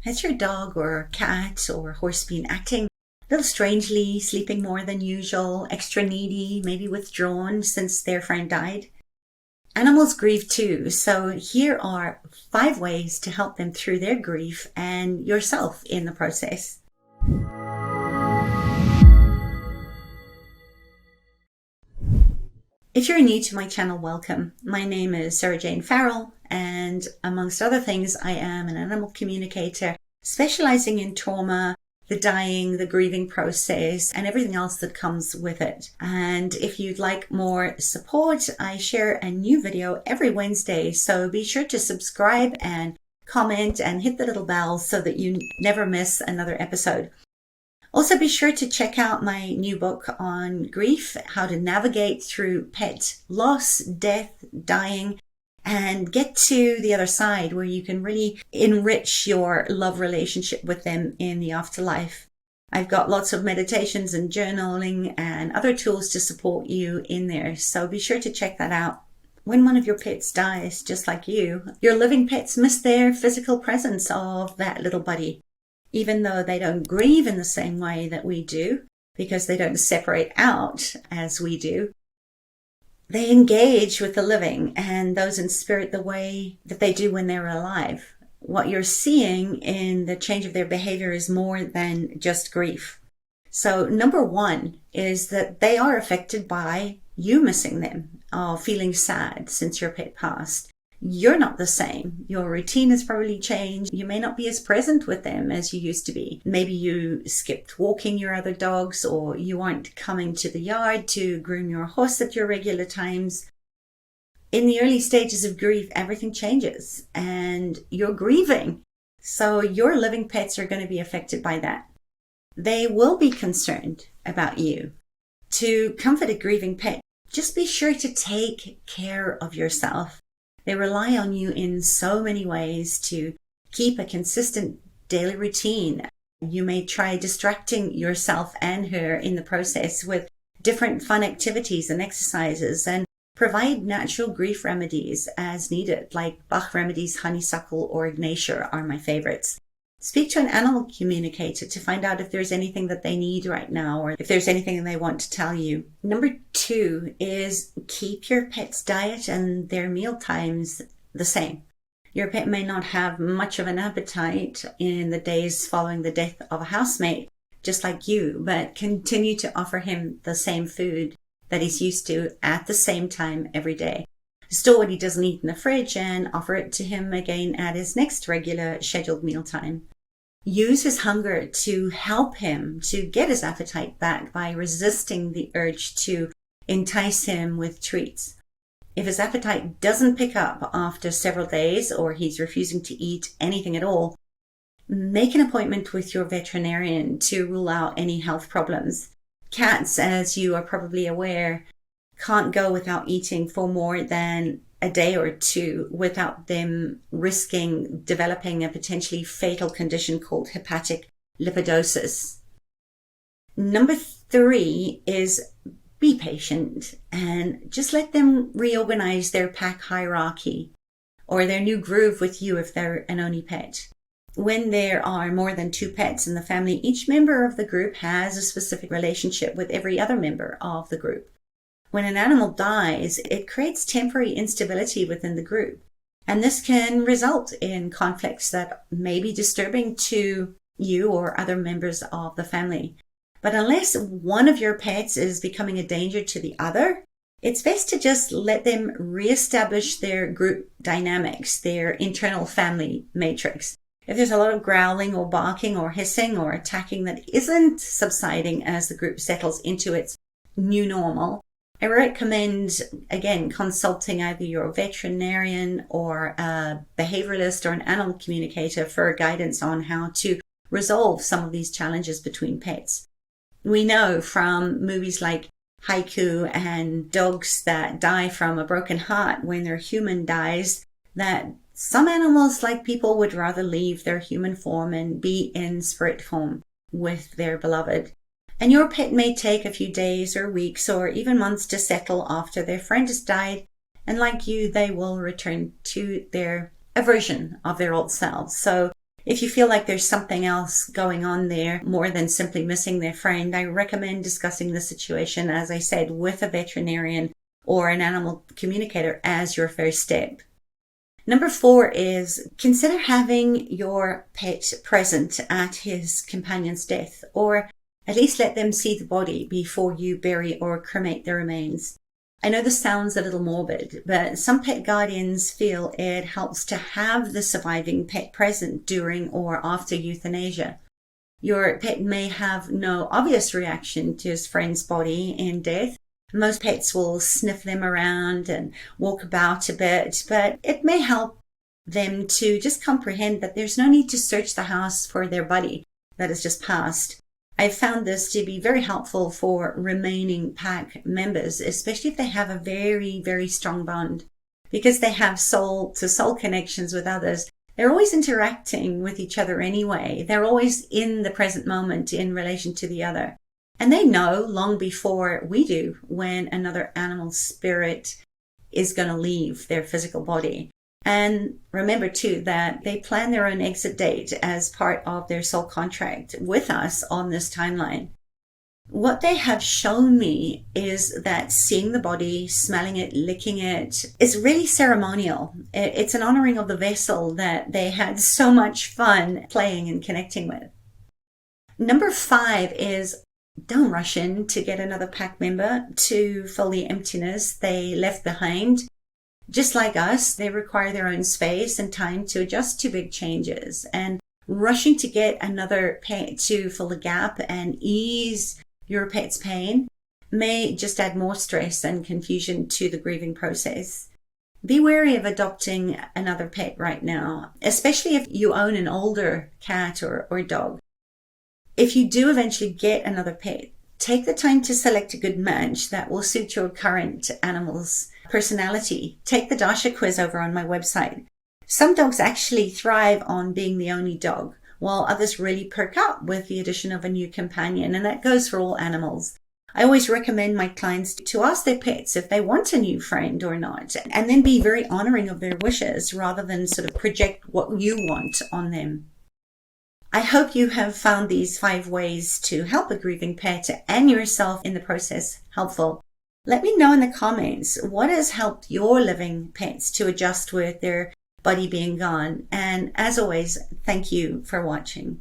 Has your dog or cat or horse been acting a little strangely, sleeping more than usual, extra needy, maybe withdrawn since their friend died? Animals grieve too, so here are 5 ways to help them through their grief and yourself in the process. If you're new to my channel, welcome. My name is Sarah Jane Farrell, and amongst other things, I am an animal communicator specializing in trauma, the dying, the grieving process, and everything else that comes with it. And if you'd like more support, I share a new video every Wednesday, so be sure to subscribe and comment and hit the little bell so that you never miss another episode. Also, be sure to check out my new book on grief, how to navigate through pet loss, death, dying, and get to the other side where you can really enrich your love relationship with them in the afterlife. I've got lots of meditations and journaling and other tools to support you in there, so be sure to check that out. When one of your pets dies, just like you, your living pets miss their physical presence of that little buddy. Even though they don't grieve in the same way that we do, because they don't separate out as we do, they engage with the living and those in spirit the way that they do when they're alive. What you're seeing in the change of their behavior is more than just grief. So number 1 is that they are affected by you missing them, or feeling sad since your pet passed. You're not the same. Your routine has probably changed. You may not be as present with them as you used to be. Maybe you skipped walking your other dogs, or you aren't coming to the yard to groom your horse at your regular times. In the early stages of grief, everything changes and you're grieving. So your living pets are going to be affected by that. They will be concerned about you. To comfort a grieving pet, just be sure to take care of yourself. They rely on you in so many ways to keep a consistent daily routine. You may try distracting yourself and her in the process with different fun activities and exercises, and provide natural grief remedies as needed, like Bach remedies, honeysuckle, or ignatia are my favorites. Speak to an animal communicator to find out if there's anything that they need right now, or if there's anything they want to tell you. Number 2 is keep your pet's diet and their meal times the same. Your pet may not have much of an appetite in the days following the death of a housemate, just like you, but continue to offer him the same food that he's used to at the same time every day. Store what he doesn't eat in the fridge and offer it to him again at his next regular scheduled mealtime. Use his hunger to help him to get his appetite back by resisting the urge to entice him with treats. If his appetite doesn't pick up after several days, or he's refusing to eat anything at all, make an appointment with your veterinarian to rule out any health problems. Cats, as you are probably aware, can't go without eating for more than a day or 2 without them risking developing a potentially fatal condition called hepatic lipidosis. Number 3 is be patient and just let them reorganize their pack hierarchy or their new groove with you if they're an only pet. When there are more than 2 pets in the family, each member of the group has a specific relationship with every other member of the group. When an animal dies, it creates temporary instability within the group. And this can result in conflicts that may be disturbing to you or other members of the family. But unless one of your pets is becoming a danger to the other, it's best to just let them reestablish their group dynamics, their internal family matrix. If there's a lot of growling or barking or hissing or attacking that isn't subsiding as the group settles into its new normal, I recommend, again, consulting either your veterinarian or a behavioralist or an animal communicator for guidance on how to resolve some of these challenges between pets. We know from movies like Haiku and dogs that die from a broken heart when their human dies that some animals, like people, would rather leave their human form and be in spirit form with their beloved. And your pet may take a few days or weeks or even months to settle after their friend has died, and like you, they will return to a version of their old selves. So If you feel like there's something else going on there more than simply missing their friend, I recommend discussing the situation, as I said, with a veterinarian or an animal communicator as your first step. Number 4 is consider having your pet present at his companion's death, or at least let them see the body before you bury or cremate the remains. I know this sounds a little morbid, but some pet guardians feel it helps to have the surviving pet present during or after euthanasia. Your pet may have no obvious reaction to his friend's body in death. Most pets will sniff them around and walk about a bit, but it may help them to just comprehend that there's no need to search the house for their buddy that has just passed. I've found this to be very helpful for remaining pack members, especially if they have a very, very strong bond. Because they have soul-to-soul connections with others, they're always interacting with each other anyway. They're always in the present moment in relation to the other. And they know long before we do when another animal spirit is going to leave their physical body. And remember too that they plan their own exit date as part of their soul contract with us on this timeline. What they have shown me is that seeing the body, smelling it, licking it is really ceremonial. It's an honoring of the vessel that they had so much fun playing and connecting with. Number 5 is don't rush in to get another pack member to fill the emptiness they left behind. Just like us, they require their own space and time to adjust to big changes. And rushing to get another pet to fill the gap and ease your pet's pain may just add more stress and confusion to the grieving process. Be wary of adopting another pet right now, especially if you own an older cat or dog. If you do eventually get another pet, take the time to select a good match that will suit your current animal's personality. Take the Dasha quiz over on my website. Some dogs actually thrive on being the only dog, while others really perk up with the addition of a new companion, and that goes for all animals. I always recommend my clients to ask their pets if they want a new friend or not, and then be very honoring of their wishes rather than sort of project what you want on them. I hope you have found these 5 ways to help a grieving pet and yourself in the process helpful. Let me know in the comments what has helped your living pets to adjust with their buddy being gone. And as always, thank you for watching.